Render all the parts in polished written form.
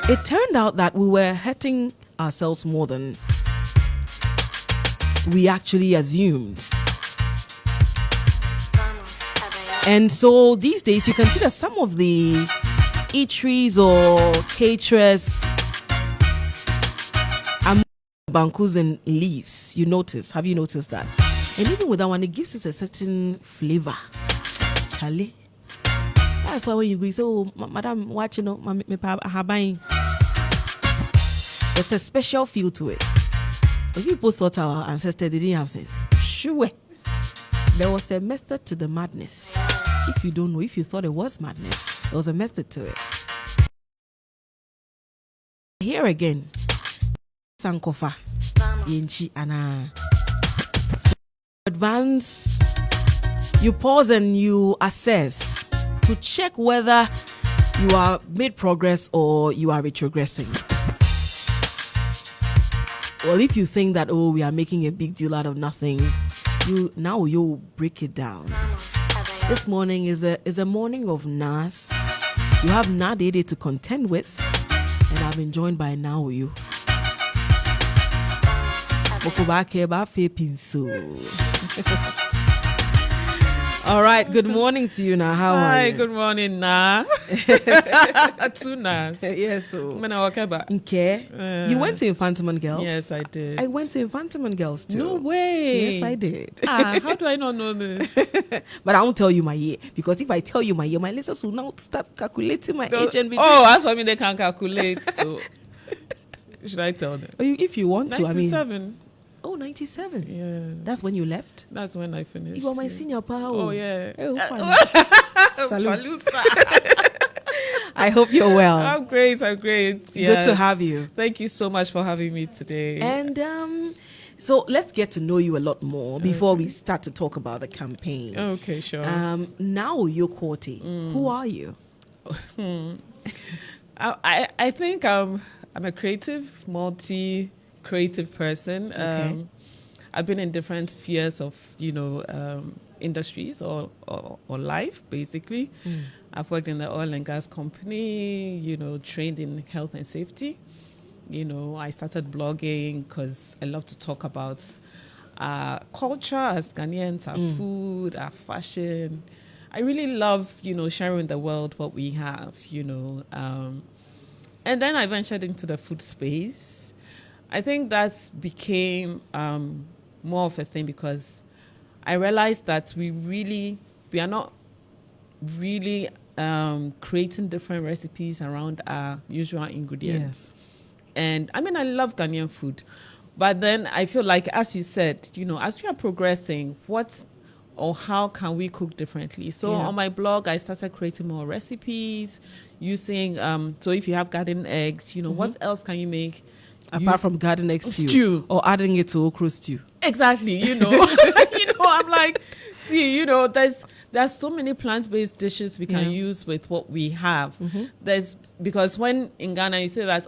It turned out that we were hurting ourselves more than we actually assumed. And so these days you can see that some of the eateries or caterers are bankus and leaves. You notice? Have you noticed that? And even with that one, it gives it a certain flavor. Charlie. That's why when you go, you say, oh, madam, watch, you know, there's a special feel to it. If people thought our ancestors didn't have sense, sure. There was a method to the madness. If you don't know, if you thought it was madness, there was a method to it. Here again, Sankofa, Yinchi, Ana. So advance, you pause and you assess to check whether you are made progress or you are retrogressing. Well, if you think that, oh, we are making a big deal out of nothing, you break it down. This morning is a morning of Nas. You have Nadede to contend with, and I've been joined by Oyoo. All right, good morning to you now. How are you? Hi, good morning, Na. Two Nas. Yes, so. Okay. You went to Infantimon Girls? Yes, I did. I went to Infantimon Girls too. No way. Yes, I did. How do I not know this? But I won't tell you my year, because if I tell you my year, my listeners will now start calculating my age and be. Oh, that's what I mean. They can't calculate. So should I tell them? If you want to, 97. Oh, 97. Yeah. That's when you left? That's when I finished. You are my senior pal. Oh, yeah. Oh, Salute. I hope you're well. I'm great. Yes. Good to have you. Thank you so much for having me today. And so let's get to know you a lot more before we start to talk about the campaign. Okay, sure. Now you're Quartey. Who are you? I think I'm a creative, multi-creative person. Okay. I've been in different spheres of, industries or life, basically. I've worked in the oil and gas company, trained in health and safety. I started blogging because I love to talk about our culture as Ghanaians, our food, our fashion. I really love, sharing with the world what we have, And then I ventured into the food space. I think that became more of a thing because I realized that we are not really creating different recipes around our usual ingredients. Yes. And I mean, I love Ghanaian food. But then I feel like, as you said, as we are progressing, how can we cook differently? So on my blog, I started creating more recipes using, so if you have garden eggs, what else can you make? Apart from garden egg stew. Or adding it to okra stew. Exactly, I'm like, see, there's so many plant-based dishes we can use with what we have. Because when in Ghana you say that,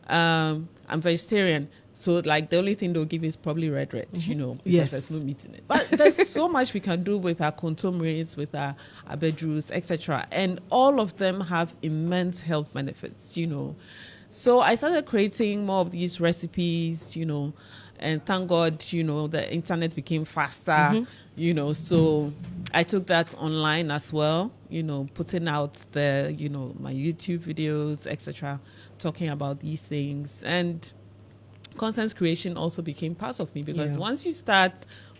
I'm vegetarian, so like the only thing they'll give is probably red, because there's no meat in it. But there's so much we can do with our contomerates, with our abedrus, etc. And all of them have immense health benefits, So I started creating more of these recipes, and thank God, the internet became faster, so I took that online as well, putting out my YouTube videos, etc., talking about these things. And content creation also became part of me because once you start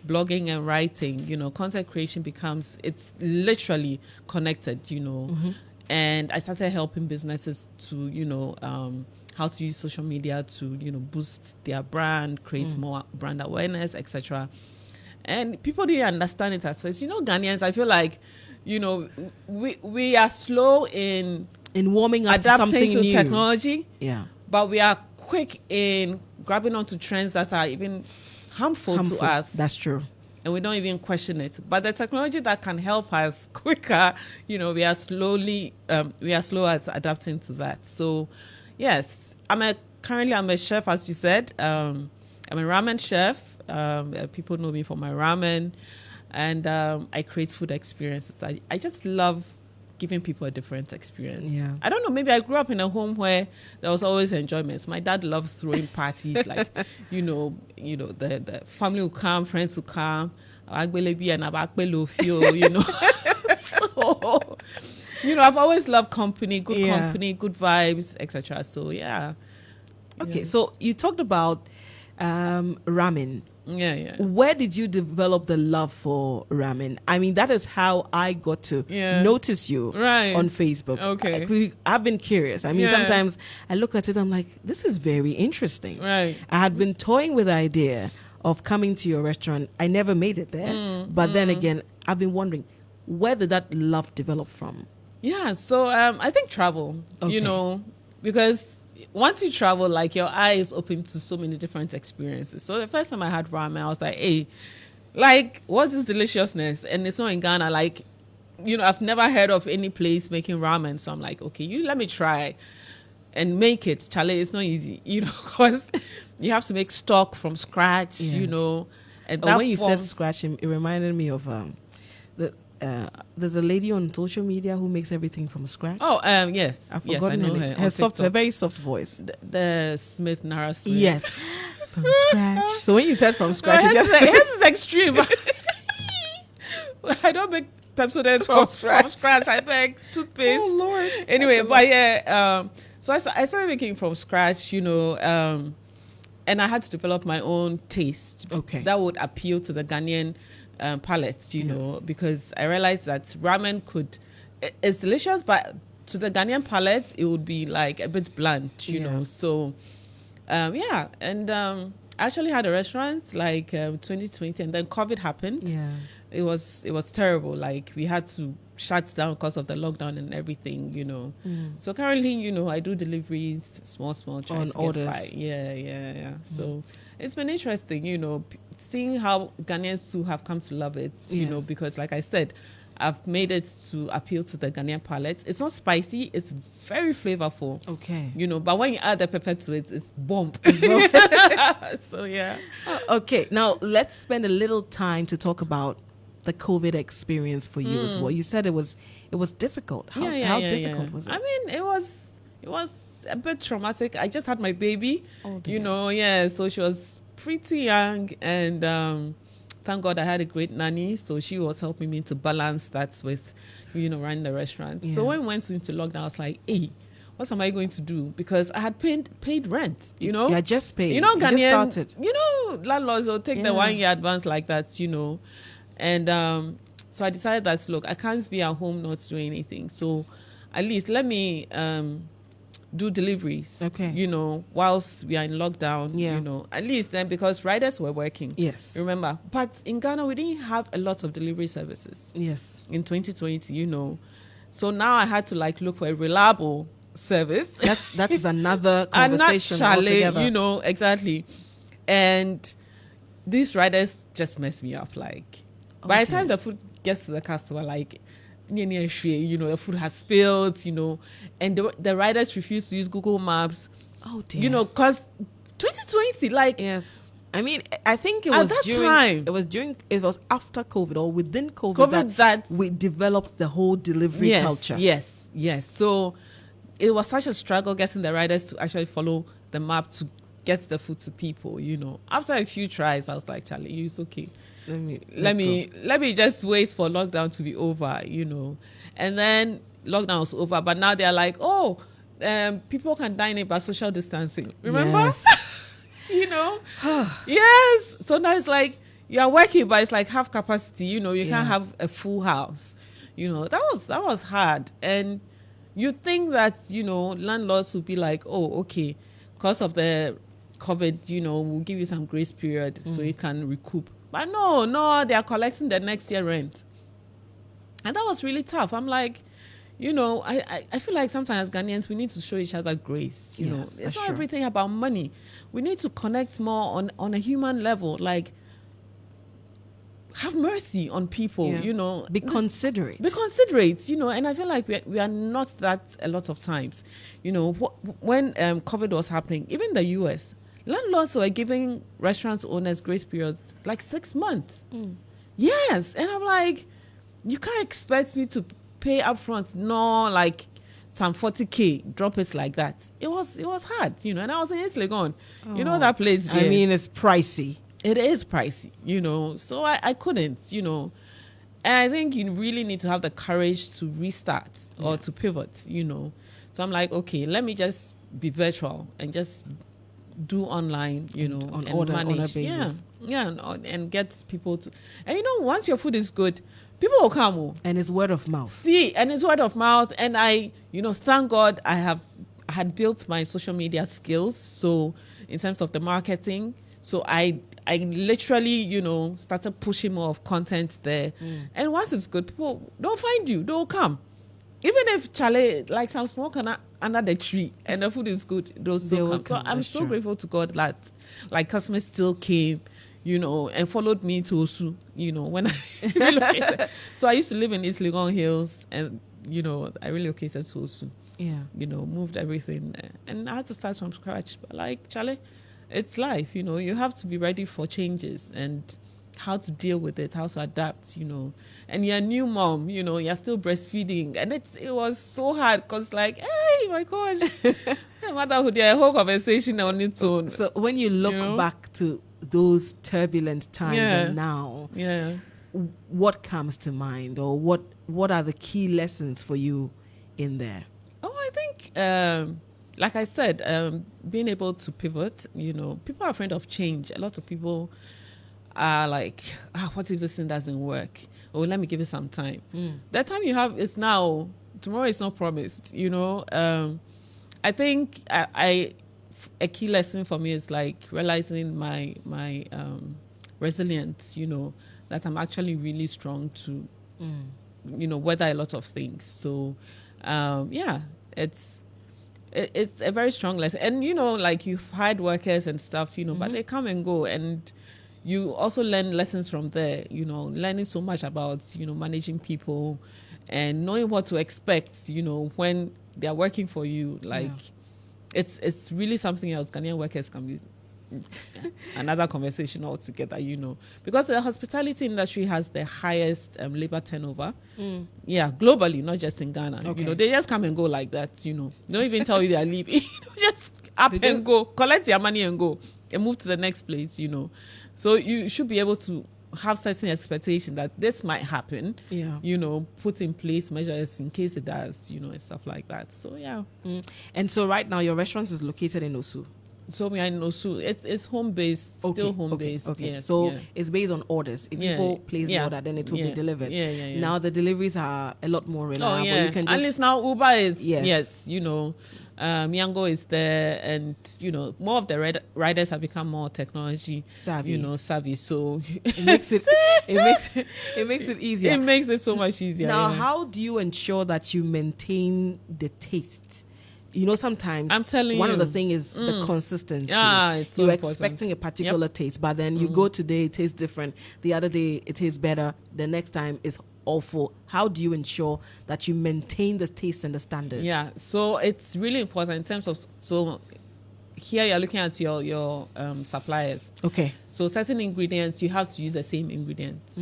blogging and writing, content creation it's literally connected, And I started helping businesses to, how to use social media to, boost their brand, create more brand awareness, etc. And people didn't understand it at first. Ghanaians, I feel like, we are slow in warming up adapting to something to new. Technology. Yeah. But we are quick in grabbing onto trends that are even harmful to us. That's true. And we don't even question it. But the technology that can help us quicker, we are slow at adapting to that. So, yes, currently I'm a chef, as you said. I'm a ramen chef. People know me for my ramen. And I create food experiences. I just love giving people a different experience. Yeah. I don't know, maybe I grew up in a home where there was always enjoyments. My dad loved throwing parties, like, the family would come, friends would come, so, I've always loved company, good vibes, etc. So, yeah. Okay, so you talked about ramen. Yeah. Where did you develop the love for ramen? I mean, that is how I got to notice you on Facebook. Okay. I've been curious. I mean, sometimes I look at it, I'm like, this is very interesting. Right. I had been toying with the idea of coming to your restaurant. I never made it there. But then again, I've been wondering, where did that love develop from? Yeah, so I think travel, because once you travel, like, your eye is open to so many different experiences. So the first time I had ramen, I was like, hey, like, what's this deliciousness? And it's not in Ghana. Like, I've never heard of any place making ramen. So I'm like, okay, let me try and make it. Charlie, it's not easy, because you have to make stock from scratch, And that when you said scratch, it reminded me of there's a lady on social media who makes everything from scratch. Oh, yes. I've forgotten I know her. her. Her very soft voice. The Smith, Nara Smith. Yes. From scratch. So when you said from scratch, hers is extreme. I don't make Pepsodent from scratch. I make toothpaste. Oh, Lord. Anyway, but yeah, so I started making from scratch, and I had to develop my own taste. Okay. That would appeal to the Ghanaian palate, because I realized that ramen it's delicious, but to the Ghanaian palate, it would be like a bit bland, you know. So, and I actually had a restaurant like 2020, and then COVID happened. Yeah. It was terrible. Like, we had to shut down because of the lockdown and everything, So currently, I do deliveries, small, on orders. by. Yeah. So it's been interesting, seeing how Ghanaians too have come to love it, because, like I said, I've made it to appeal to the Ghanaian palate. It's not spicy. It's very flavorful. Okay. But when you add the pepper to it, it's bomb. So, yeah. Okay. Now, let's spend a little time to talk about the COVID experience for you as well. You said it was difficult. How difficult was it? I mean, it was a bit traumatic. I just had my baby, Oh, dear. So she was pretty young, and thank God I had a great nanny, so she was helping me to balance that with, running the restaurant. Yeah. So when we went into lockdown, I was like, hey, what am I going to do? Because I had paid rent, You had just paid. Ghanaian, just started. Landlords will take the 1 year advance like that, And so I decided that, look, I can't be at home not doing anything. So at least let me do deliveries, Okay. whilst we are in lockdown, Yeah. at least then, because riders were working. Yes. Remember, but in Ghana, we didn't have a lot of delivery services Yes. in 2020, So now I had to look for a reliable service. That is another conversation and not chalet, altogether. exactly. And these riders just mess me up. By the time the food gets to the customer, the food has spilled, and the riders refuse to use Google Maps. Oh dear. Because 2020, yes. I mean, I think it at was that during, time. It was after COVID or within COVID, that we developed the whole delivery culture. Yes. So it was such a struggle getting the riders to actually follow the map to get the food to people, After a few tries, I was like, Charlie, it's okay. Let me just wait for lockdown to be over, And then lockdown was over, but now they're like, people can dine in by social distancing. Remember? Yes. Yes. So now it's like you are working, but it's like half capacity. You can't have a full house. That was hard. And you think that landlords would be like, oh, okay, because of the COVID, we'll give you some grace period so you can recoup. But no, they are collecting the next year rent. And that was really tough. I'm like, I feel like sometimes Ghanaians, we need to show each other grace. Yes, it's not everything about money. We need to connect more on a human level. Have mercy on people, Be considerate. And I feel like we are not that a lot of times. When COVID was happening, even the US, landlords were giving restaurant owners grace periods 6 months. Yes. And I'm like, you can't expect me to pay upfront, no, like some 40K, drop it like that. It was hard, you know. And I was in East Legon, you know, that place there. I mean, it's pricey. It is pricey, you know. So I couldn't, you know. And I think you really need to have the courage to restart or to pivot, you know. So I'm like, okay, let me just be virtual and just do online, you know, on and order manage. basis. And get people to. And you know, once your food is good, people will come. Oh. And it's word of mouth. See, and it's word of mouth. And I, you know, thank God I had built my social media skills. So in terms of the marketing, so I literally, you know, started pushing more of content there. And once it's good, people don't find you, they'll come. Even if Charlie, like some smoke under the tree and the food is good, they'll still come. So I'm so grateful to God that like customers still came, you know, and followed me to Osu, you know, when I relocated. So I used to live in East Legon Hills and, you know, I relocated to Osu. Yeah. You know, moved everything there. And I had to start from scratch. But like, Charlie, it's life, you know, you have to be ready for changes and how to deal with it, how to adapt, you know. And you're a new mom, you know, you're still breastfeeding. And it was so hard because like, hey, my gosh, motherhood, yeah, a whole conversation on its own. So when you look back to those turbulent times and now, what comes to mind, or what are the key lessons for you in there? Oh, I think, like I said, being able to pivot, you know, people are afraid of change. A lot of people are like, what if this thing doesn't work? Oh, let me give it some time. That time you have is now. Tomorrow is not promised, you know. I think a key lesson for me is like realizing my resilience, you know, that I'm actually really strong to, you know, weather a lot of things. So, it's a very strong lesson. And, you know, like you've hired workers and stuff, you know, but they come and go. And you also learn lessons from there, you know, learning so much about, you know, managing people and knowing what to expect, you know, when they're working for you. Like, it's really something else. Ghanaian workers can be another conversation altogether, you know, because the hospitality industry has the highest labor turnover. Globally, not just in Ghana. You know, they just come and go like that, you know. They don't even tell you they are leaving. Just up and go, collect your money and go and move to the next place, you know. So you should be able to have certain expectation that this might happen, you know, put in place measures in case it does, you know, and stuff like that. So, And so right now your restaurant is located in Osu. So we are in Osu. It's home-based, still home-based. Okay. Yes, so it's based on orders. If people place the order, then it will be delivered. Now the deliveries are a lot more reliable. You can just... At least now Uber is, yes, you know, Miango is there, and, you know, more of the riders have become more technology savvy, you know, savvy. So it makes it easier. It makes it so much easier. Now, how do you ensure that you maintain the taste? You know, sometimes I'm telling one you, of the things is the consistency. It's so You're important. expecting a particular taste, but then you go today, it tastes different. The other day, it tastes better. The next time, it's awful. How do you ensure that you maintain the taste and the standard? Yeah, so it's really important in terms of, so here you're looking at your suppliers. Okay. So certain ingredients, you have to use the same ingredients.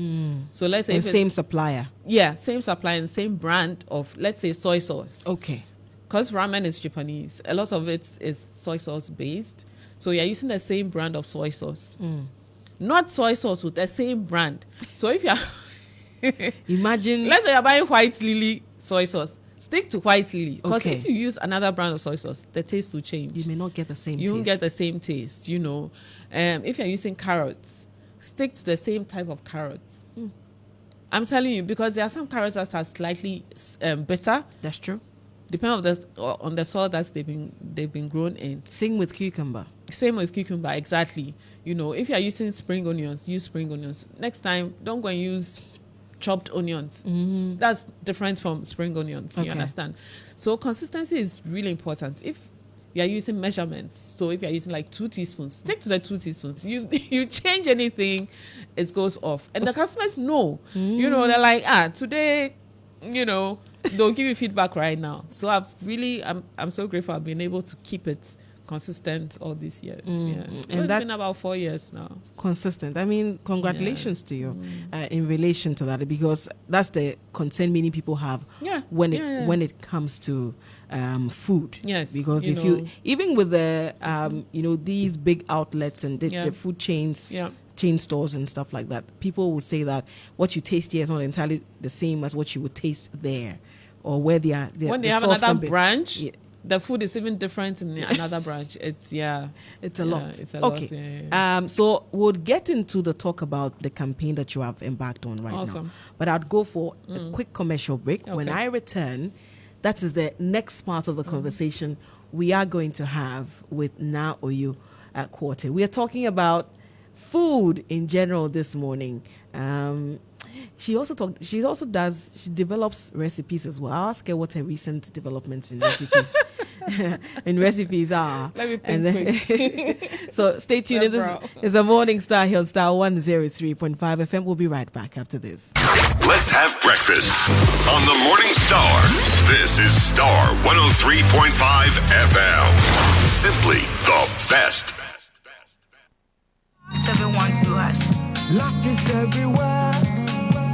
So let's say... And same supplier. Yeah, same supplier and same brand of, let's say, soy sauce. Okay. Because ramen is Japanese, a lot of it is soy sauce based. So you're using the same brand of soy sauce. Not soy sauce with the same brand. So if you're... Imagine... Let's say you're buying White Lily soy sauce. Stick to White Lily. Because if you use another brand of soy sauce, the taste will change. You may not get the same taste. You won't get the same taste, you know. If you're using carrots, stick to the same type of carrots. I'm telling you, because there are some carrots that are slightly bitter. That's true. Depending on the soil that they've been grown in. Same with cucumber. Same with cucumber, exactly. You know, if you're using spring onions, use spring onions. Next time, don't go and use chopped onions. That's different from spring onions. You understand? So consistency is really important. If you are using measurements, so if you're using like 2 teaspoons, stick to the 2 teaspoons. You change anything, it goes off. And the customers know. You know, they're like, today, you know, they'll give you feedback right now. So I'm so grateful I've been able to keep it consistent all these years. Yeah. And It's been about 4 years now. Consistent. I mean, congratulations to you in relation to that, because that's the concern many people have when it comes to food. Yes, because if you even with the these big outlets and the food chains. Yeah. Chain stores and stuff like that, people will say that what you taste here is not entirely the same as what you would taste there, or where they are. When they have another branch, the food is even different in another branch. It's a lot. It's a lot. Okay. So we'll get into the talk about the campaign that you have embarked on right now. But I'd go for a quick commercial break. Okay. When I return, that is the next part of the conversation we are going to have with Oyoo at Quartey. We are talking about food in general this morning. She develops recipes as well. I'll ask her what her recent developments in recipes are. Let me think. So stay tuned. This is a Morning Star Hill Star 103.5 FM. We'll be right back after this. Let's have breakfast on the Morning Star. This is Star 103.5 FM. Simply the best. 712 hash. Luck is everywhere,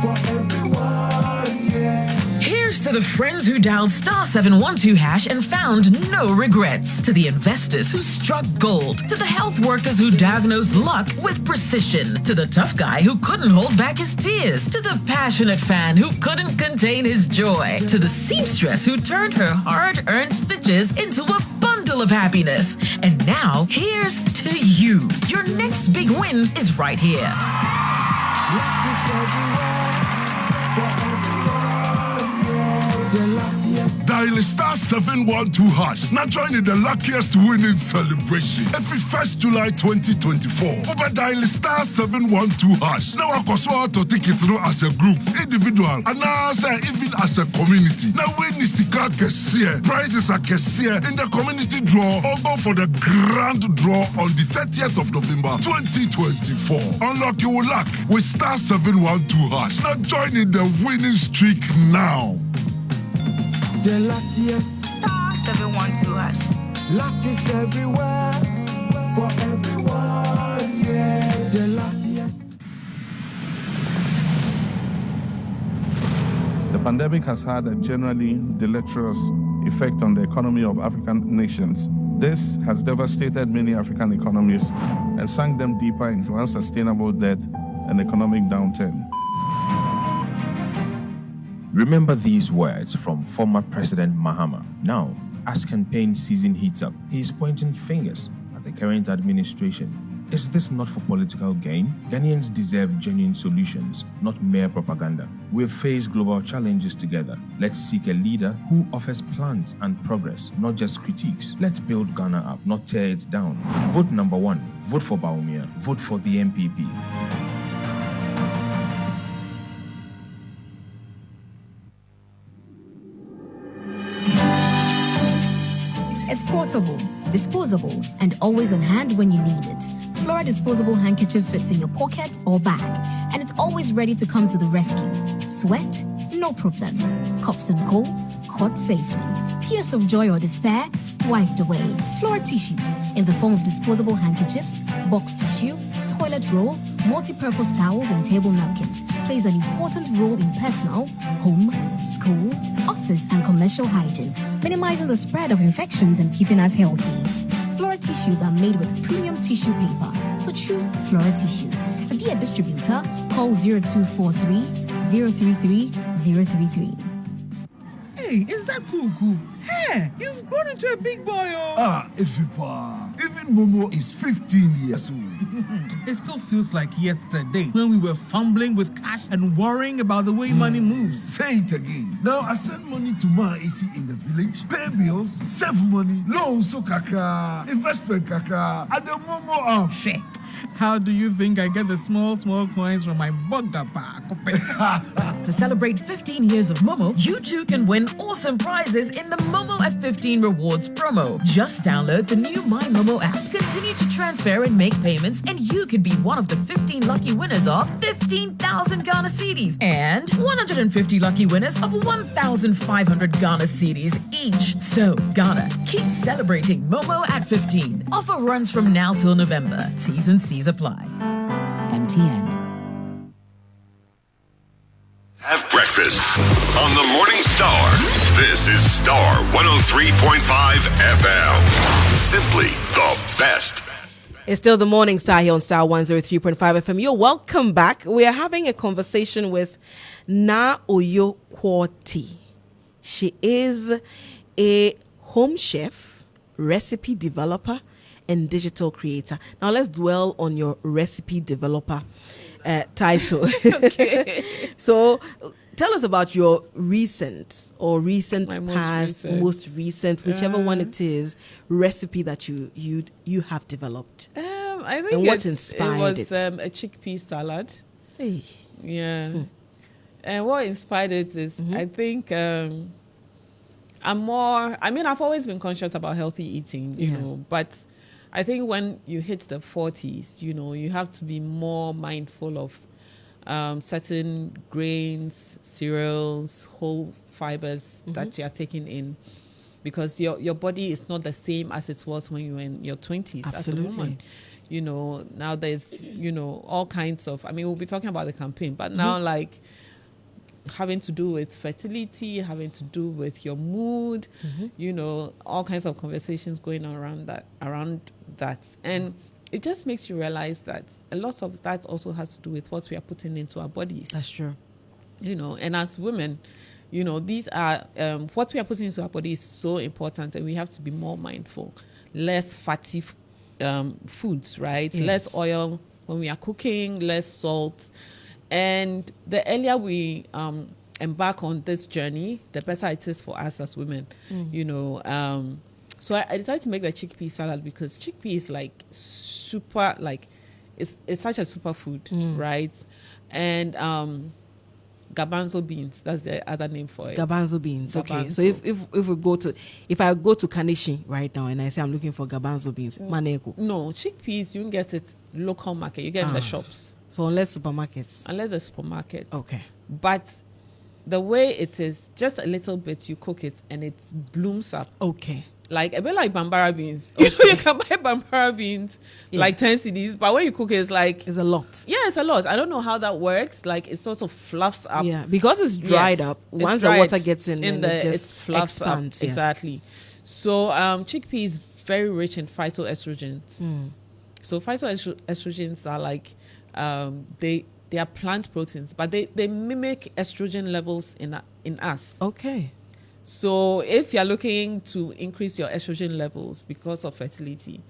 for everyone, yeah. Here's to the friends who dialed star 712 hash and found no regrets. To the investors who struck gold. To the health workers who diagnosed luck with precision. To the tough guy who couldn't hold back his tears. To the passionate fan who couldn't contain his joy. To the seamstress who turned her hard-earned stitches into a bundle of happiness. And now, here's to you. Your next big win is right here. Luck is everywhere, for everyone, yeah. The luckiest. Dial star 712 hash. Now join in the luckiest winning celebration. Every 1st July 2024. Over dial star 712 hash. Now I can to tickets as a group, individual, and now even as a community. Now win is the car prizes are in the community draw, or go for the grand draw on the 30th of November 2024. Unlock your luck with star 712 hash. Now join in the winning streak now. The luckiest. Star 712 hash. Luck is everywhere, for everyone, yeah. The luckiest. The pandemic has had a generally deleterious effect on the economy of African nations. This has devastated many African economies and sunk them deeper into unsustainable debt and economic downturn. Remember these words from former President Mahama. Now, as campaign season heats up, he is pointing fingers at the current administration. Is this not for political gain? Ghanaians deserve genuine solutions, not mere propaganda. We face global challenges together. Let's seek a leader who offers plans and progress, not just critiques. Let's build Ghana up, not tear it down. Vote number 1. Vote for Baumia. Vote for the MPP. It's portable, disposable, and always on hand when you need it. Flora disposable handkerchief fits in your pocket or bag, and it's always ready to come to the rescue. Sweat? No problem. Coughs and colds? Caught safely. Tears of joy or despair? Wiped away. Flora tissues in the form of disposable handkerchiefs, box tissue, toilet roll, multi-purpose towels, and table napkins plays an important role in personal, home, school, office, and commercial hygiene, minimizing the spread of infections and keeping us healthy. Flora tissues are made with premium tissue paper, so choose Flora tissues. To be a distributor, call 0243 033 033. Hey, is that cool? Hey, you've grown into a big boy, oh. Even Momo is 15 years old. It still feels like yesterday when we were fumbling with cash and worrying about the way money moves. Say it again. Now I send money to my AC in the village, pay bills, save money, loans so kaka, investment kaka, at the Momo Shit. How do you think I get the small coins from my burger bag? To celebrate 15 years of Momo, you too can win awesome prizes in the Momo at 15 Rewards promo. Just download the new My Momo app, continue to transfer and make payments, and you could be one of the 15 lucky winners of 15,000 Ghana cedis and 150 lucky winners of 1,500 Ghana cedis each. So, Ghana, keep celebrating Momo at 15. Offer runs from now till November. T's and C's apply. MTN. Have breakfast on the Morning Star. This is Star 103.5 FM. Simply the best. It's still the Morning Star here on Star 103.5 FM. You're welcome back. We are having a conversation with Oyoo Quartey. She is a home chef, recipe developer, and digital creator. Now let's dwell on your recipe developer title. Okay. So tell us about your recent past, most recent, whichever one it is, recipe that you have developed. I think and what inspired it was a chickpea salad. Hey. Yeah. And what inspired it is I think I've always been conscious about healthy eating, you know, but I think when you hit the 40s, you know, you have to be more mindful of certain grains, cereals, whole fibers that you are taking in, because your body is not the same as it was when you were in your 20s. Absolutely. As a woman. You know, now there's, you know, all kinds of, we'll be talking about the campaign, but now like having to do with fertility, having to do with your mood, you know, all kinds of conversations going on around that. And it just makes you realize that a lot of that also has to do with what we are putting into our bodies. That's true. You know, and as women, you know, these are, what we are putting into our body is so important, and we have to be more mindful. Less fatty foods, right? Yes. Less oil when we are cooking, less salt. And the earlier we embark on this journey, the better it is for us as women, you know. So I decided to make the chickpea salad because chickpea is like super, like it's such a superfood, right? And garbanzo beans, that's the other name for it. Garbanzo beans. Okay. Garbanzo. So if I go to Kanishi right now and I say I'm looking for garbanzo beans, maneko. No, chickpeas you can get it local market. You get in the shops. So unless supermarkets. Unless the supermarket. Okay. But the way it is, just a little bit, you cook it and it blooms up. Okay. Like a bit like bambara beans. You know, you can buy bambara beans like 10 cedis, but when you cook it, it's like... It's a lot. Yeah, it's a lot. I don't know how that works. Like it sort of fluffs up. Yeah, because it's dried up. Once the water gets in it just fluffs expands. up. Yes. Exactly. So chickpea is very rich in phytoestrogens. So phytoestrogens are like... they are plant proteins, but they mimic estrogen levels in us. Okay. So if you're looking to increase your estrogen levels because of fertility,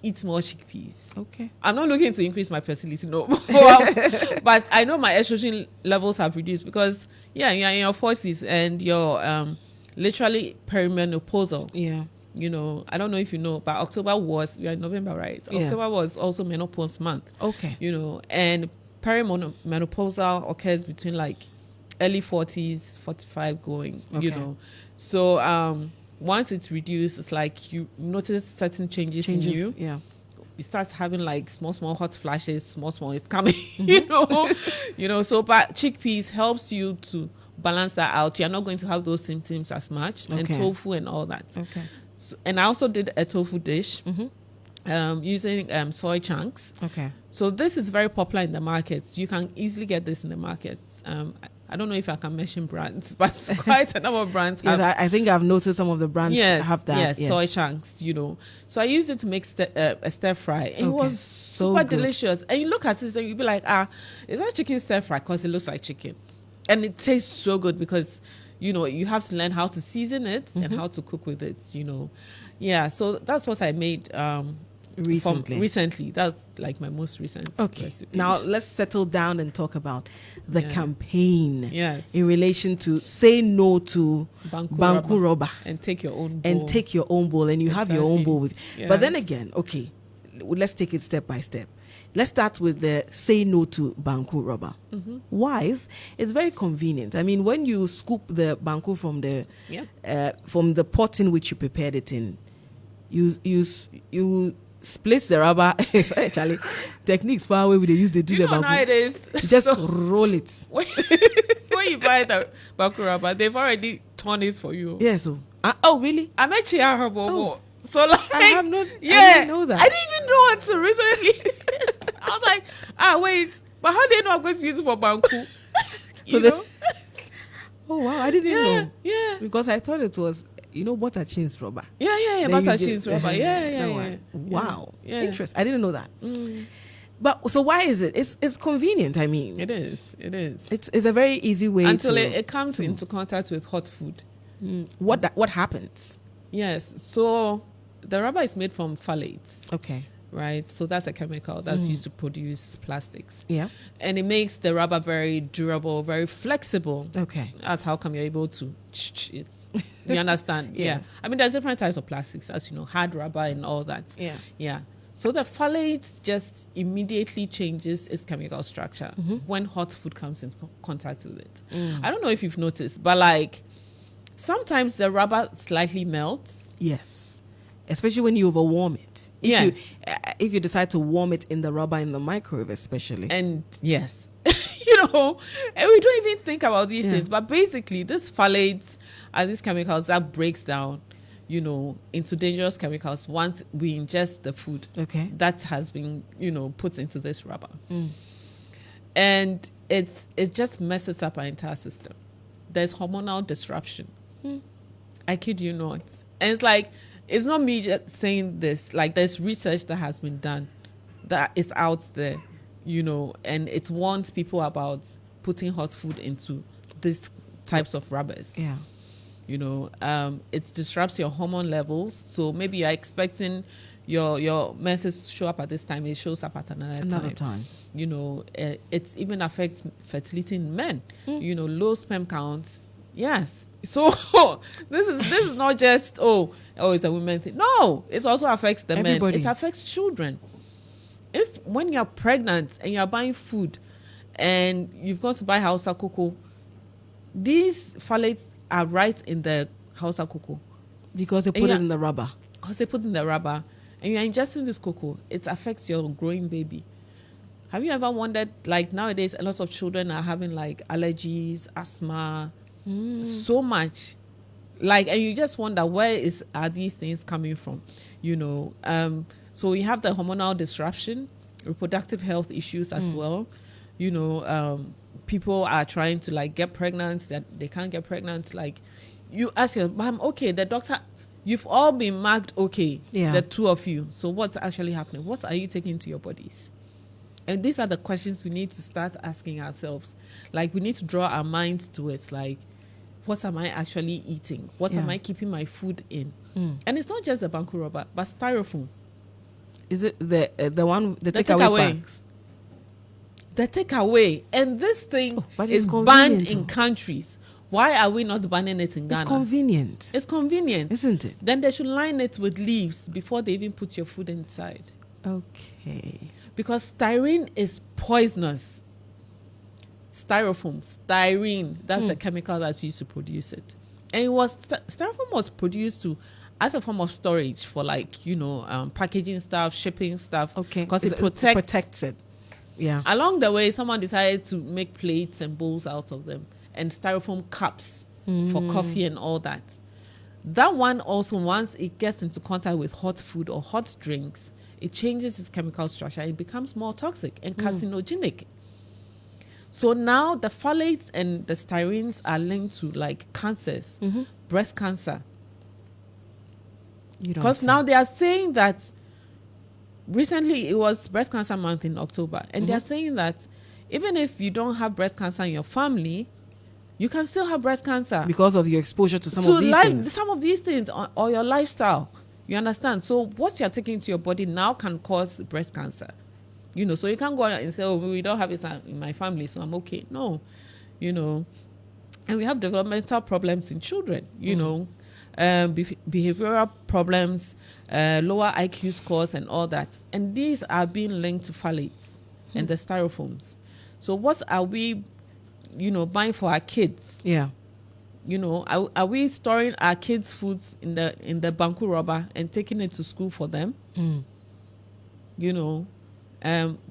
eat more chickpeas. Okay. I'm not looking to increase my fertility, no. But I know my estrogen levels have reduced because, you're in your 40s and you're literally perimenopausal. Yeah. You know, I don't know if you know, but we are in November, right? Yeah. October was also menopause month. Okay. You know, and perimenopausal occurs between like early 40s, 45 going, you know. So once it's reduced, it's like you notice certain changes in you. Yeah. You start having like small hot flashes, small, it's coming, you know. So, but chickpeas helps you to balance that out. You're not going to have those symptoms as much. And tofu and all that. Okay. So, and I also did a tofu dish using soy chunks. Okay. So this is very popular in the markets. You can easily get this in the markets. I don't know if I can mention brands, but quite a number of brands have. I think I've noticed some of the brands have that. Yes, soy chunks, you know. So I used it to make a stir fry. It was super delicious. And you look at it and you'll be like, is that chicken stir fry? Because it looks like chicken. And it tastes so good because, you know, you have to learn how to season it and how to cook with it, you know. Yeah, so that's what I made recently. That's like my most recent recipe. Now let's settle down and talk about the campaign. Yes. In relation to say no to Banku Rubber. And take your own bowl. And you have your own bowl with. Yes. But then again, let's take it step by step. let's start with the say no to banku rubber. Why? It's very convenient. I mean, when you scoop the banku from the pot in which you prepared it in, you split the rubber. Actually, techniques far away they use. They do the banku. Nowadays, You just roll it. When you buy the banku rubber, they've already torn it for you. Yeah. So, oh really? I'm actually So like, I have not. Yeah, I didn't know that. I didn't even know until recently. I was like, wait, but how do you know I'm going to use it for banku? You know? Oh wow, I didn't know. Yeah. Because I thought it was, butter cheese rubber. Yeah, Then butter you cheese just- rubber. Yeah. that one. Wow. Yeah. Interesting. I didn't know that. But so why is it? It's convenient. I mean, It is. it's a very easy way Until to it comes into contact with hot food. what happens? Yes. So the rubber is made from phthalates. Okay. Right, so that's a chemical that's used to produce plastics. Yeah. And it makes the rubber very durable, very flexible. Okay. That's how come you're able to. You understand? Yes. Yeah. I mean, there's different types of plastics, as you know, hard rubber and all that. Yeah. Yeah. So the phthalates just immediately changes its chemical structure when hot food comes into contact with it. I don't know if you've noticed, but like sometimes the rubber slightly melts. Yes. Especially when you overwarm it. If you decide to warm it in the rubber in the microwave, especially. And yes, and we don't even think about these things. But basically, these phthalates are these chemicals that breaks down, into dangerous chemicals once we ingest the food. Okay. That has been, put into this rubber. And it just messes up our entire system. There's hormonal disruption. I kid you not. And it's like, it's not me just saying this. Like, there's research that has been done that is out there, and it warns people about putting hot food into these types of rubbers. Yeah. It disrupts your hormone levels. So maybe you're expecting your menses to show up at this time. It shows up at another time. It even affects fertility in men. Low sperm counts. Yes. So this is not just it's a women thing. No, it also affects the men. It affects children. When you're pregnant and you're buying food and you've gone to buy Hausa cocoa, these phthalates are right in the Hausa cocoa because they put it in the rubber. Because they put in the rubber, and you're ingesting this cocoa, it affects your growing baby. Have you ever wondered, like nowadays, a lot of children are having like allergies, asthma, so much, and you just wonder are these things coming from, so we have the hormonal disruption, reproductive health issues as well. People are trying to get pregnant, that they can't get pregnant. Like, you ask your mom, okay, the doctor, you've all been marked okay, the two of you. So what's actually happening? What are you taking to your bodies? And these are the questions we need to start asking ourselves. Like, we need to draw our minds to it. Like, what am I actually eating? What am I keeping my food in? And it's not just the banku rubber, but styrofoam. Is it the takeaway bags? The takeaway. And this thing is banned in countries. Why are we not banning it in Ghana? It's convenient. It's convenient. Isn't it? Then they should line it with leaves before they even put your food inside. Okay. Because styrene is poisonous. Styrene, that's the chemical that's used to produce it. And styrofoam was produced as a form of storage for packaging stuff, shipping stuff. Okay. Because it protects it. Yeah. Along the way, someone decided to make plates and bowls out of them, and styrofoam cups for coffee and all that. That one also, once it gets into contact with hot food or hot drinks, it changes its chemical structure. It becomes more toxic and carcinogenic. So now the phthalates and the styrenes are linked to cancers, breast cancer. Because now they are saying that recently it was breast cancer month in October, and they are saying that even if you don't have breast cancer in your family, you can still have breast cancer because of your exposure to some of these things. Some of these things or your lifestyle. You understand? So what you're taking to your body now can cause breast cancer. So you can't go and say, we don't have it in my family, so I'm okay. No, and we have developmental problems in children, behavioral problems, lower IQ scores, and all that. And these are being linked to phthalates and the styrofoams. So what are we, buying for our kids? Yeah. Are we storing our kids' foods in the banku rubber and taking it to school for them?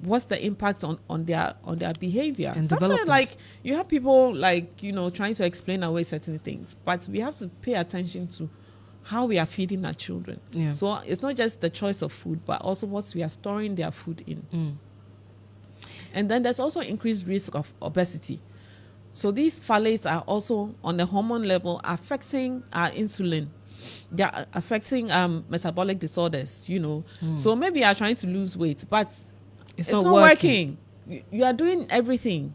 What's the impact on their behavior? And Sometimes, development. like, you have people trying to explain away certain things, but we have to pay attention to how we are feeding our children. Yeah. So it's not just the choice of food, but also what we are storing their food in. And then there's also increased risk of obesity. So these phthalates are also on the hormone level affecting our insulin. They are affecting metabolic disorders, So maybe you are trying to lose weight, but it's not working. You are doing everything,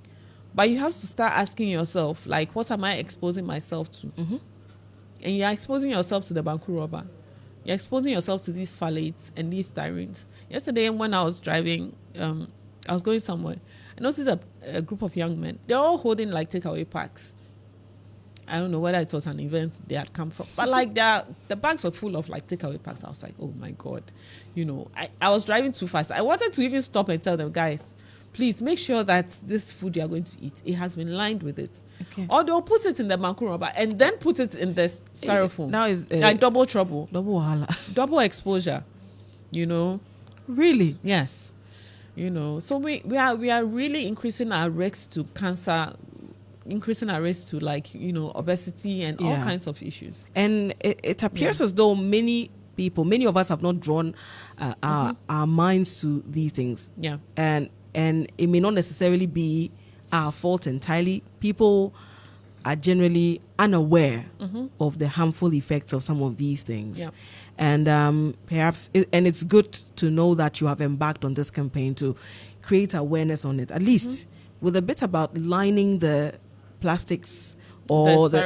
but you have to start asking yourself, like, what am I exposing myself to? And you're exposing yourself to the banku rubber. You're exposing yourself to these phthalates and these styrene. Yesterday, when I was driving, I was going somewhere. I noticed a group of young men. They're all holding like takeaway packs. I don't know whether it was an event they had come from, but like the bags were full of like takeaway packs. I was like, oh my God, I was driving too fast. I wanted to even stop and tell them, guys, please make sure that this food you are going to eat, it has been lined with it. Okay. Or they'll put it in the banku rubber and then put it in the styrofoam. Now is like double trouble, double wahala. double exposure. Really? Yes. So we are really increasing our risk to cancer, increasing our risk to obesity and all kinds of issues. And it appears as though many of us have not drawn our minds to these things. Yeah. And it may not necessarily be our fault entirely. People are generally unaware of the harmful effects of some of these things. Yeah. And perhaps, and it's good to know that you have embarked on this campaign to create awareness on it, at least with a bit about lining the plastics or the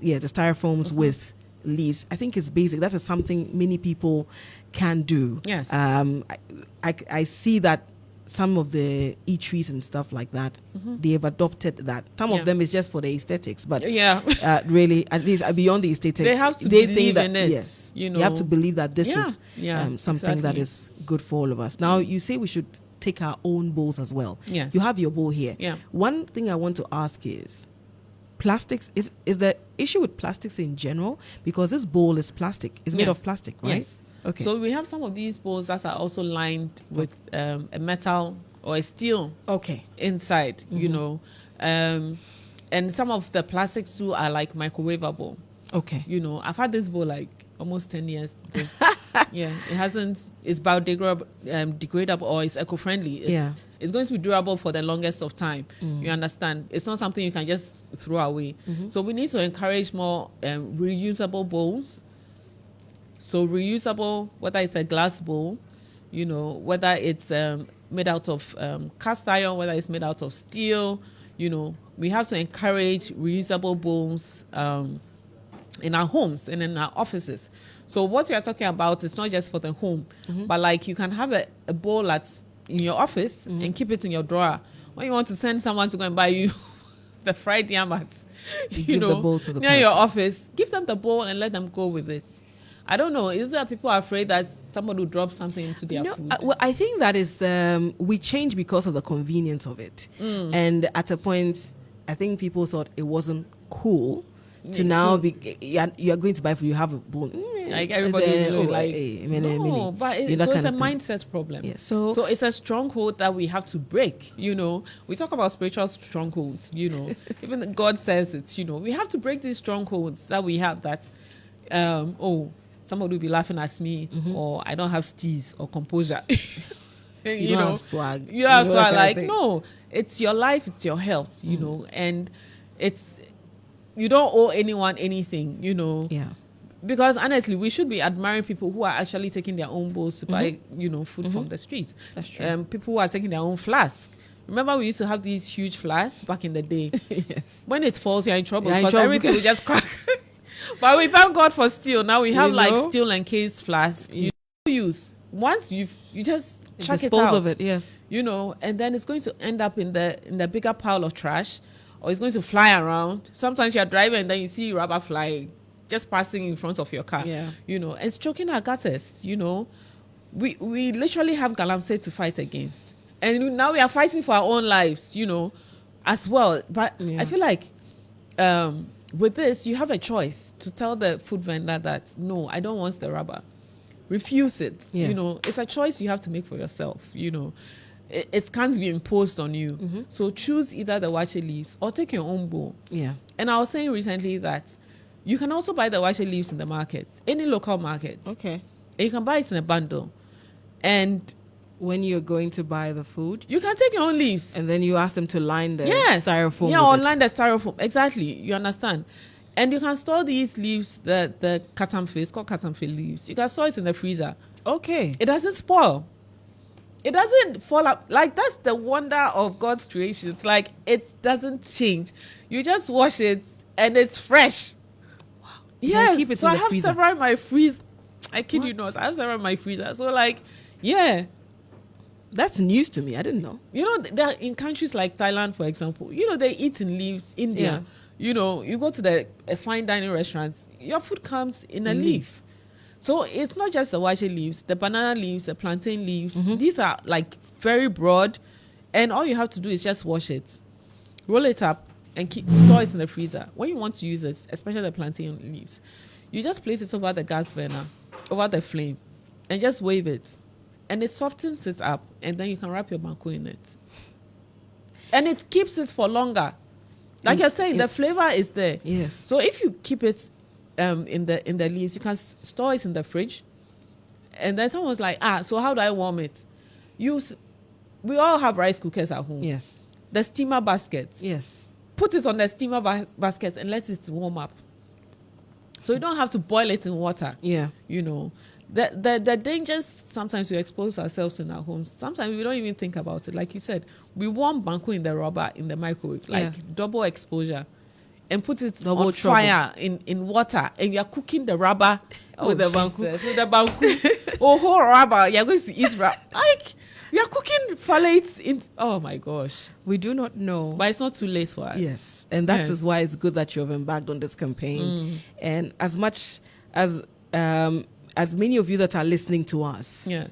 styrofoams with leaves. I think it's basic. That is something many people can do. Yes. I see that some of the eateries and stuff like that, they have adopted that. Some of them is just for the aesthetics, but really, at least beyond the aesthetics, they have to believe that, in it. Yes, you have to believe that this is something that is good for all of us. Now, you say we should take our own bowls as well. Yes. You have your bowl here. Yeah. One thing I want to ask is, plastics, is the issue with plastics in general? Because this bowl is plastic. It's made of plastic, right? Yes. Okay. So we have some of these bowls that are also lined with a metal or a steel inside, and some of the plastics too are like microwavable. Okay. I've had this bowl like almost 10 years. It hasn't, it's biodegradable or it's eco-friendly. It's going to be durable for the longest of time. You understand? It's not something you can just throw away. So we need to encourage more reusable bowls. So reusable, whether it's a glass bowl, whether it's made out of cast iron, whether it's made out of steel, we have to encourage reusable bowls in our homes and in our offices. So what we are talking about is not just for the home, but like you can have a bowl that's in your office and keep it in your drawer. When you want to send someone to go and buy you the fried yam at, give the bowl to the near your office, give them the bowl and let them go with it. I don't know. Is there people afraid that somebody will drop something into their food? Well, I think that is we change because of the convenience of it. And at a point, I think people thought it wasn't cool to now be you're going to buy food. You have a bowl. Like everybody no, but it's a mindset problem. Yeah, so it's a stronghold that we have to break. We talk about spiritual strongholds. Even God says it. We have to break these strongholds that we have. That somebody will be laughing at me, or I don't have steez or composure. you don't have swag. You have swag. Like, no, it's your life, it's your health, and it's, you don't owe anyone anything, Yeah. Because honestly, we should be admiring people who are actually taking their own bowls to buy, food from the streets. That's true. People who are taking their own flask. Remember, we used to have these huge flasks back in the day. Yes. When it falls, you're in trouble because everything will just crack. But we thank God for steel. Now we have like steel encased flasks. You use once you just chuck it out of it. Yes. And then it's going to end up in the bigger pile of trash, or it's going to fly around. Sometimes you're driving and then you see rubber flying. just passing in front of your car. Yeah. You know, and stroking our gutters, you know. We literally have galamsey to fight against. And now we are fighting for our own lives, you know, as well. But I feel like with this, you have a choice to tell the food vendor that, no, I don't want the rubber. Refuse it. Yes. You know, it's a choice you have to make for yourself, you know. It can't be imposed on you. Mm-hmm. So choose either the wache leaves or take your own bowl. Yeah. And I was saying recently that you can also buy the wache leaves in the market, any local market. Okay. And you can buy it in a bundle. And when you're going to buy the food, you can take your own leaves. And then you ask them to line the styrofoam. Yeah, or line the styrofoam. Exactly. You understand. And you can store these leaves, the katamfe, it's called katamfe leaves. You can store it in the freezer. Okay. It doesn't spoil. It doesn't fall up. Like, that's the wonder of God's creation. It's like, it doesn't change. You just wash it and it's fresh. Wow. Yes. Keep it so in I the have freezer. several in my freezer. I kid you not. I have several in my freezer. So, like, yeah. That's news to me. I didn't know. You know, they're in countries like Thailand, for example. You know, they eat in leaves. India. Yeah. You know, you go to the fine dining restaurants, your food comes in a leaf. So it's not just the wache leaves, the banana leaves, the plantain leaves. Mm-hmm. These are like very broad, and all you have to do is just wash it, roll it up, and store it in the freezer. When you want to use it, especially the plantain leaves, you just place it over the gas burner, over the flame, and just wave it. And it softens it up, and then you can wrap your banku in it. And it keeps it for longer. Like you're saying, the flavor is there. Yes. So if you keep it in the leaves, you can store it in the fridge. And then someone's like, so how do I warm it? We all have rice cookers at home. Yes. The steamer baskets. Yes. Put it on the steamer baskets and let it warm up. So you don't have to boil it in water. Yeah. You know. The dangers sometimes we expose ourselves in our homes. Sometimes we don't even think about it. Like you said, we warm banku in the rubber in the microwave, like double exposure, and put it on fire in water, and you are cooking the rubber with the banku. With the banku. Whole rubber. You're going to eat rubber. Like, we are cooking phthalates in. Oh my gosh. We do not know. But it's not too late for us. Yes. And that is why it's good that you have embarked on this campaign. And as much as many of you that are listening to us, yes,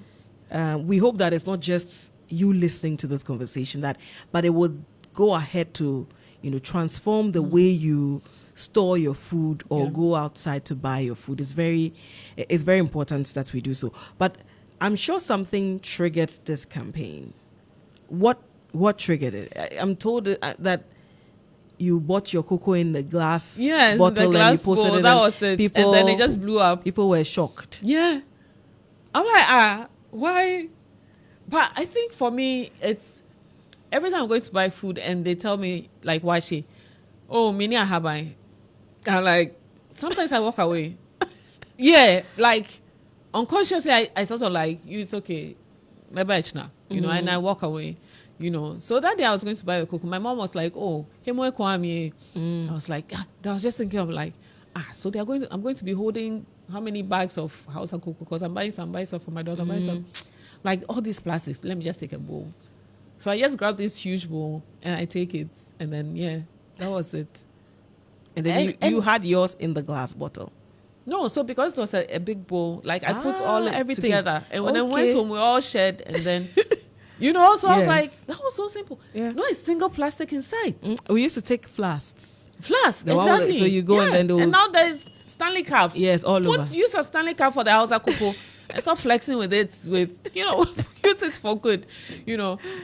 we hope that it's not just you listening to this conversation, but it will go ahead to, transform the way you store your food or go outside to buy your food. It's very important that we do so. But I'm sure something triggered this campaign. What triggered it? I'm told that you bought your cocoa in the glass bottle, the glass and you posted bowl, it. That was it. And then it just blew up. People were shocked. Yeah. I'm like, why? But I think for me, it's every time I'm going to buy food and they tell me, like, washi, mini ahabai. I'm like, sometimes I walk away. Yeah, like, unconsciously, I sort of like, it's okay. Maybe it's not, and I walk away. So that day I was going to buy a cocoa. My mom was like, I was like, I was just thinking of like, so I'm going to be holding how many bags of house and cocoa, because I'm buying some for my daughter, buying some, like all these plastics. Let me just take a bowl. So I just grabbed this huge bowl and I take it, and then that was it. And then you had yours in the glass bottle. No, so because it was a big bowl, like I put all everything together, and when I went home, we all shared, and then. So I was like, that was so simple. Yeah. No, it's single plastic inside. We used to take flasks. Exactly. So you go and then and now there's Stanley cups. Yes, all over. Use a Stanley cup for the house of cocoa. And stop flexing with it. Use it for good.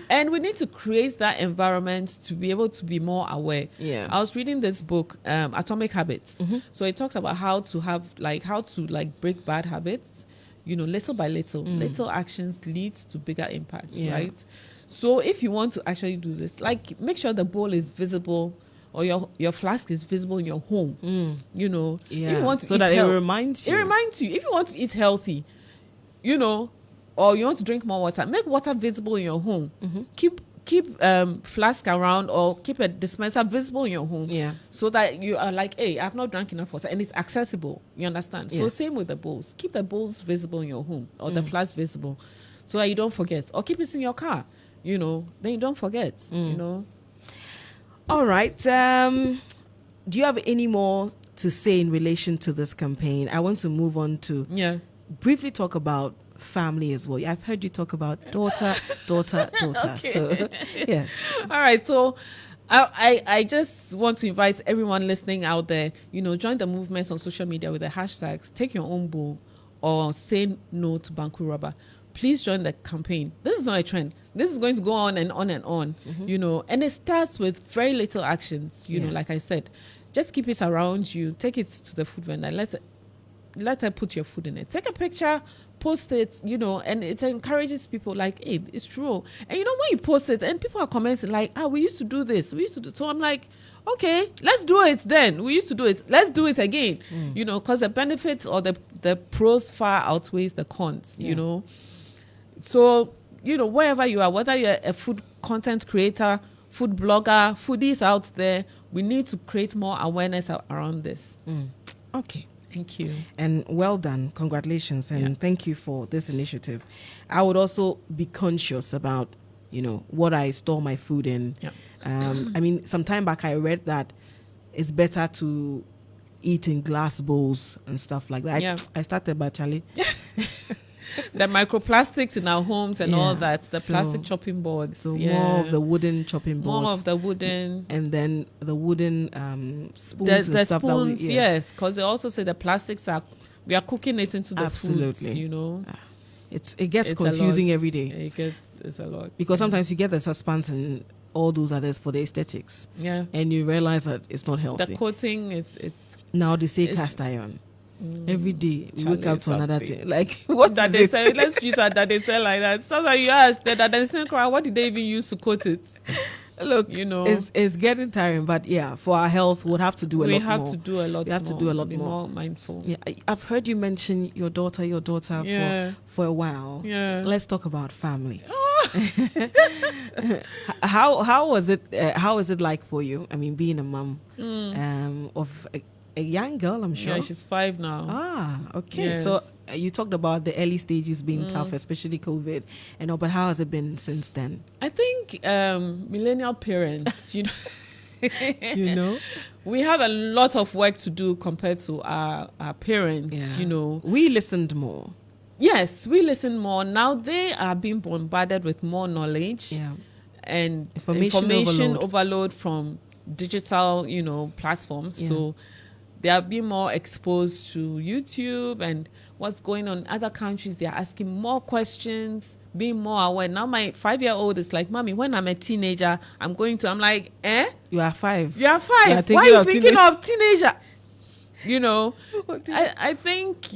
And we need to create that environment to be able to be more aware. Yeah. I was reading this book, Atomic Habits. So it talks about how to break bad habits. Little by little, little actions lead to bigger impacts, right? So if you want to actually do this, like, make sure the bowl is visible or your flask is visible in your home. If you want to so eat that it reminds you. It reminds you. If you want to eat healthy, or you want to drink more water, make water visible in your home. Keep flask around, or keep a dispenser visible in your home. Yeah. So that you are like, hey, I've not drank enough water, and it's accessible. You understand? Yes. So same with the bowls. Keep the bowls visible in your home, or the flask visible, so that you don't forget. Or keep it in your car. Then you don't forget. All right. Do you have any more to say in relation to this campaign. I want to move on to briefly talk about family as well. I've heard you talk about daughter. Okay. So, yes. All right. So I just want to invite everyone listening out there, join the movements on social media with the hashtags Take Your Own Bowl or Say No to Banku Rubber. Please join the campaign. This is not a trend. This is going to go on and on and on, and it starts with very little actions, like I said. Just keep it around you. Take it to the food vendor. Let her put your food in it. Take a picture, post it, and it encourages people like, hey, it's true. And when you post it and people are commenting like, we used to do this. We used to do. So I'm like, okay, let's do it then. We used to do it. Let's do it again. Because the benefits or the pros far outweighs the cons, So, wherever you are, whether you're a food content creator, food blogger, foodies out there, we need to create more awareness around this. Okay. Thank you. And well done. Congratulations. And thank you for this initiative. I would also be conscious about, what I store my food in. Yep. Some time back I read that it's better to eat in glass bowls and stuff like that. I started by Charlie. The microplastics in our homes and all that, the plastic chopping boards. So more of the wooden chopping boards. More of the wooden. And then the wooden spoons and stuff. Spoons, that we, yes, because they also say the plastics we are cooking it into the foods, It gets confusing every day. It's a lot. Because sometimes you get the suspense and all those others for the aesthetics. Yeah. And you realize that it's not healthy. The coating is now they say cast iron. Every day we wake up to another thing. Like what that they say? Let's use that they say like that. Sometimes you ask that they say, what did they even use to coat it? Look, it's getting tiring, but for our health, we'll have to do a lot more. We have to do a lot. We have to do a lot be more mindful. Yeah, I've heard you mention your daughter for a while. Yeah. Let's talk about family. How was it? How is it like for you? Being a mom of a young girl, I'm sure. Yeah, she's 5 now. Okay. Yes. So you talked about the early stages being tough, especially COVID, but how has it been since then? I think millennial parents, we have a lot of work to do compared to our parents. We listened more. Yes, we listen more. Now they are being bombarded with more knowledge and information overload from digital, platforms. So they are being more exposed to YouTube and what's going on in other countries. They are asking more questions, being more aware. Now my 5-year-old is like, Mommy, when I'm a teenager, I'm like, You are 5. You are 5. Why are you thinking of teenager? I think,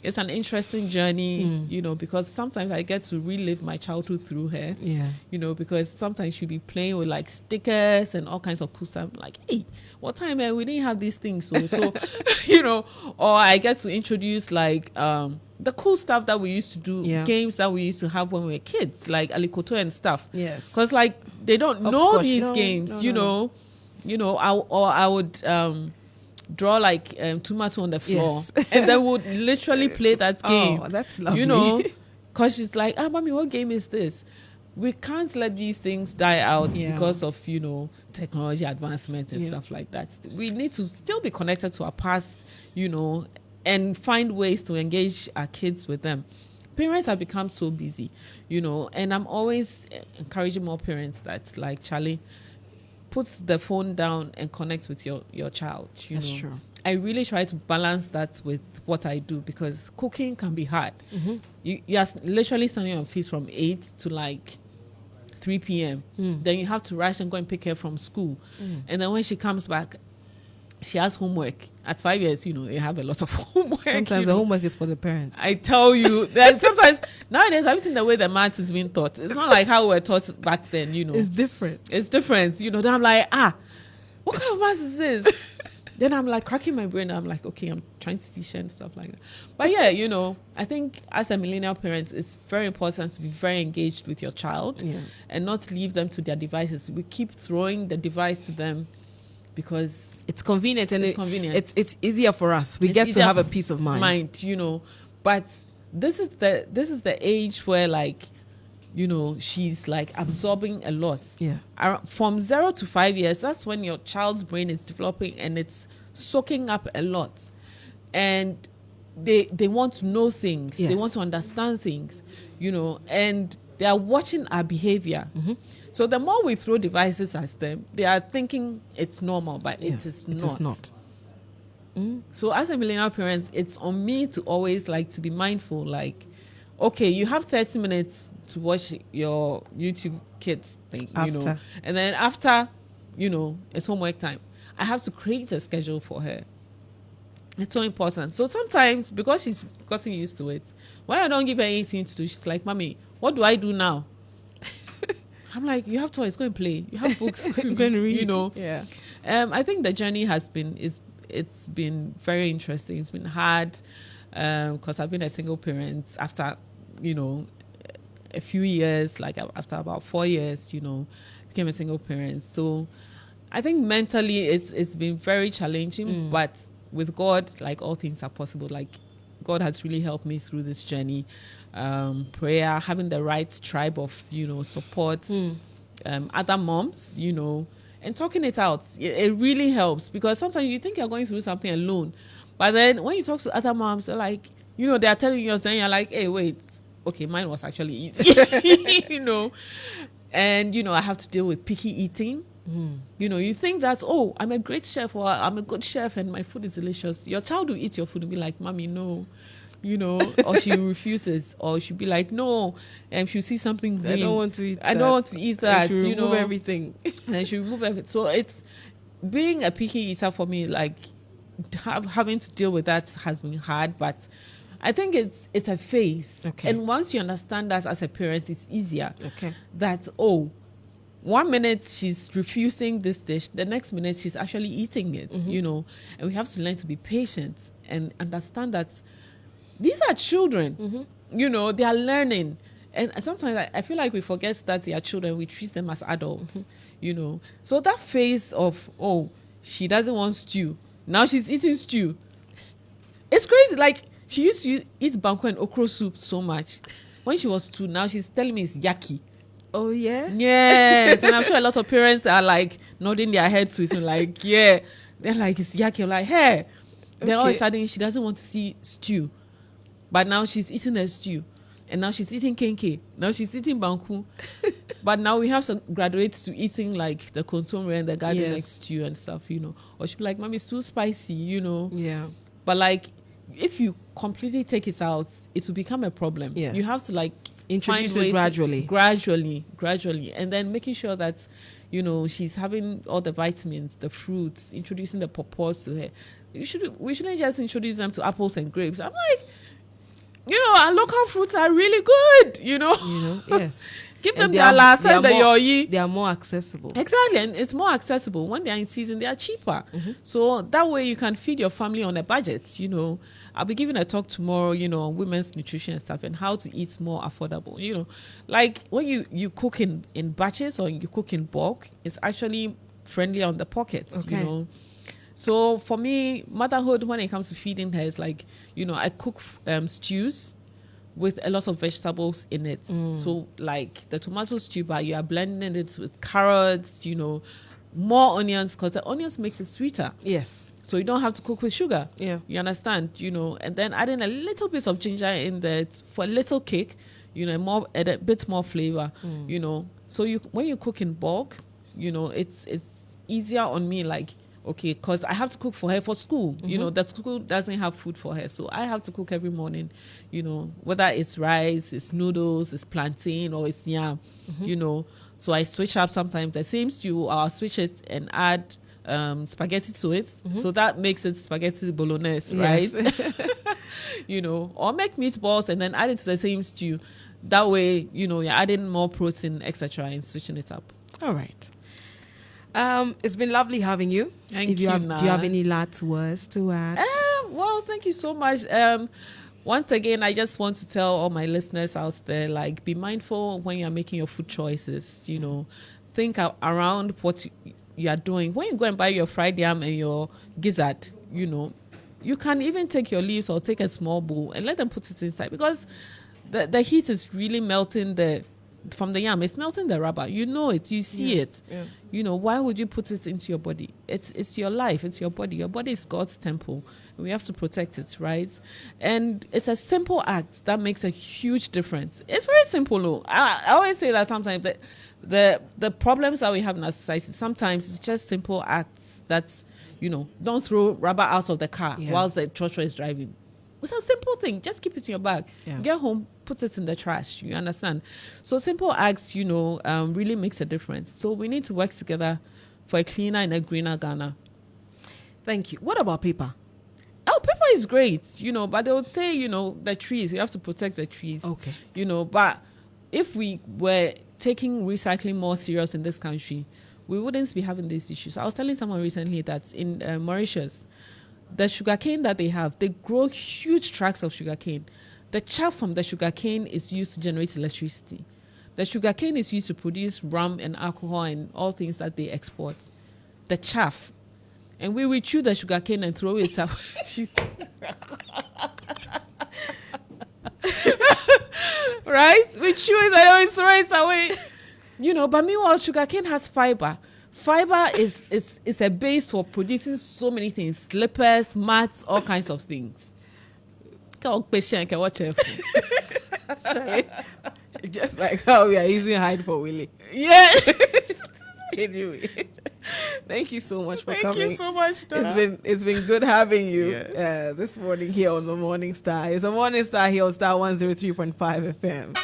it's an interesting journey, because sometimes I get to relive my childhood through her. Yeah. Because sometimes she'll be playing with like stickers and all kinds of cool stuff. Like, hey, what time we didn't have these things. So or I get to introduce like the cool stuff that we used to do, games that we used to have when we were kids, like Alikoto and stuff. Yes. Because like they don't know these games, I would draw like tomato on the floor, and they would literally play that game. Oh, that's lovely. Because she's like, Mommy, what game is this? We can't let these things die out because of technology advancements and stuff like that. We need to still be connected to our past, and find ways to engage our kids with them. Parents have become so busy, and I'm always encouraging more parents that like, Charlie, puts the phone down and connects with your child. That's true. I really try to balance that with what I do because cooking can be hard. You are literally standing on feet from 8 to like 3 p.m. Then you have to rush and go and pick her from school. And then when she comes back, she has homework. At 5 years, they have a lot of homework. Sometimes the homework is for the parents. I tell you, that sometimes nowadays I've seen the way the maths is being taught. It's not like how we were taught back then. It's different. It's different. Then I'm like, what kind of maths is this? Then I'm like cracking my brain. I'm like, okay, I'm trying to teach and stuff like that. But I think as a millennial parent, it's very important to be very engaged with your child and not leave them to their devices. We keep throwing the device to them because it's convenient and it's convenient. It's easier for us. We get to have a peace of mind. But this is the age where like she's like absorbing a lot. Yeah. From 0 to 5 years, that's when your child's brain is developing and it's soaking up a lot. And they want to know things. Yes. They want to understand things, and they are watching our behavior. So the more we throw devices at them, they are thinking it's normal, but Yes, it is it is not. So as a millennial parent, it's on me to always to be mindful, okay, you have 30 minutes to watch your YouTube Kids thing, After. and then after, it's homework time. I have to create a schedule for her. It's so important. So sometimes, because she's gotten used to it, when I don't give her anything to do, she's like, "Mommy, what do I do now?" I'm like, "You have toys, go and play. You have books, go and read." Yeah. I think the journey it's been very interesting. It's been hard because I've been a single parent after, a few years, after about 4 years, became a single parent. So I think mentally it's been very challenging, but with God, all things are possible. God has really helped me through this journey. Prayer, having the right tribe of, support, other moms, and talking it out. It really helps, because sometimes you think you're going through something alone. But then when you talk to other moms, they're like, they are telling you, then you're like, hey, wait, okay, mine was actually easy, And, I have to deal with picky eating. You think that's, I'm a great chef, or I'm a good chef and my food is delicious. Your child will eat your food and be like, Mommy, no, or she refuses, or she'll be like, no, and she'll see something green. I don't want to eat that. I don't want to eat that. She'll remove everything. And she'll remove everything. So it's being a picky eater for me, having to deal with that has been hard, but I think it's a phase. Okay. And once you understand that as a parent, it's easier. Okay. That, 1 minute she's refusing this dish, the next minute she's actually eating it, and we have to learn to be patient and understand that these are children, they are learning. And sometimes I feel like we forget that they are children. We treat them as adults, So that phase of, she doesn't want stew. Now she's eating stew. It's crazy. She used to eat banku and okra soup so much. When she was 2, now she's telling me it's yucky. Oh, yeah? Yes. And I'm sure a lot of parents are nodding their heads with me, yeah. They're like, it's yucky. I'm like, hey. Then all of a sudden she doesn't want to see stew. But now she's eating a stew. And now she's eating kenke. Now she's eating banku. But now we have to graduate to eating the kontomire and the garden stew and stuff, Or she'll be like, Mommy, it's too spicy, Yeah. But if you completely take it out, it will become a problem. Yes. You have to introduce find it ways gradually, and then making sure that she's having all the vitamins, the fruits, introducing the pawpaws to her. We shouldn't just introduce them to apples and grapes. I'm like, our local fruits are really good. Yes. Give them their last and the yoyi. They are more accessible. Exactly, and it's more accessible. When they are in season, they are cheaper. So that way you can feed your family on a budget. I'll be giving a talk tomorrow, on women's nutrition and stuff and how to eat more affordable. When you cook in batches or you cook in bulk, it's actually friendly on the pockets. Okay. So for me, motherhood, when it comes to feeding her, is I cook stews with a lot of vegetables in it. So the tomato stew, but you are blending it with carrots, more onions, because the onions makes it sweeter. Yes. So you don't have to cook with sugar. Yeah. You understand, and then adding a little bit of ginger in there for a little kick, a bit more flavor, So when you cook in bulk, it's easier on me, okay, because I have to cook for her for school. That school doesn't have food for her. So I have to cook every morning, whether it's rice, it's noodles, it's plantain, or it's yam, So I switch up sometimes. The same stew, I'll switch it and add spaghetti to it. So that makes it spaghetti bolognese, right? Or make meatballs and then add it to the same stew. That way, you're adding more protein, etc., and switching it up. All right. It's been lovely having you. Thank you. you. Do you have any last words to add? Well, thank you so much. Once again, I just want to tell all my listeners out there, be mindful when you're making your food choices. Think around what you are doing. When you go and buy your fried yam and your gizzard, you can even take your leaves or take a small bowl and let them put it inside, because the heat is really melting the from the yam. It's melting the rubber. You know it. You see it. Yeah. You know, why would you put it into your body? It's your life. It's your body. Your body is God's temple. And we have to protect it, right? And it's a simple act that makes a huge difference. It's very simple, though. I always say that sometimes the problems that we have in our society, sometimes it's just simple acts that's, you know, don't throw rubber out of the car whilst the trotro is driving. It's a simple thing. Just keep it in your bag. Yeah. Get home, put it in the trash. You understand? So simple acts, you know, really makes a difference. So we need to work together for a cleaner and a greener Ghana. Thank you. What about paper? Oh, paper is great, you know, but they would say, you know, the trees, we have to protect the trees. Okay. You know, but if we were taking recycling more serious in this country, we wouldn't be having these issues. I was telling someone recently that in Mauritius, the sugarcane that they have, they grow huge tracts of sugarcane. The chaff from the sugarcane is used to generate electricity. The sugarcane is used to produce rum and alcohol and all things that they export. The chaff. And we chew the sugarcane and throw it up. Right? We chew it and then we throw it away. You know, but meanwhile, sugarcane has fiber. Fiber is a base for producing so many things. Slippers, mats, all kinds of things. Just like how we are using hide for Willie. Yeah. Anyway. Thank you so much for coming. Thank you so much, Starr. It's been good having you this morning here on the Morning Star. It's a Morning Star here on Star 103.5 FM.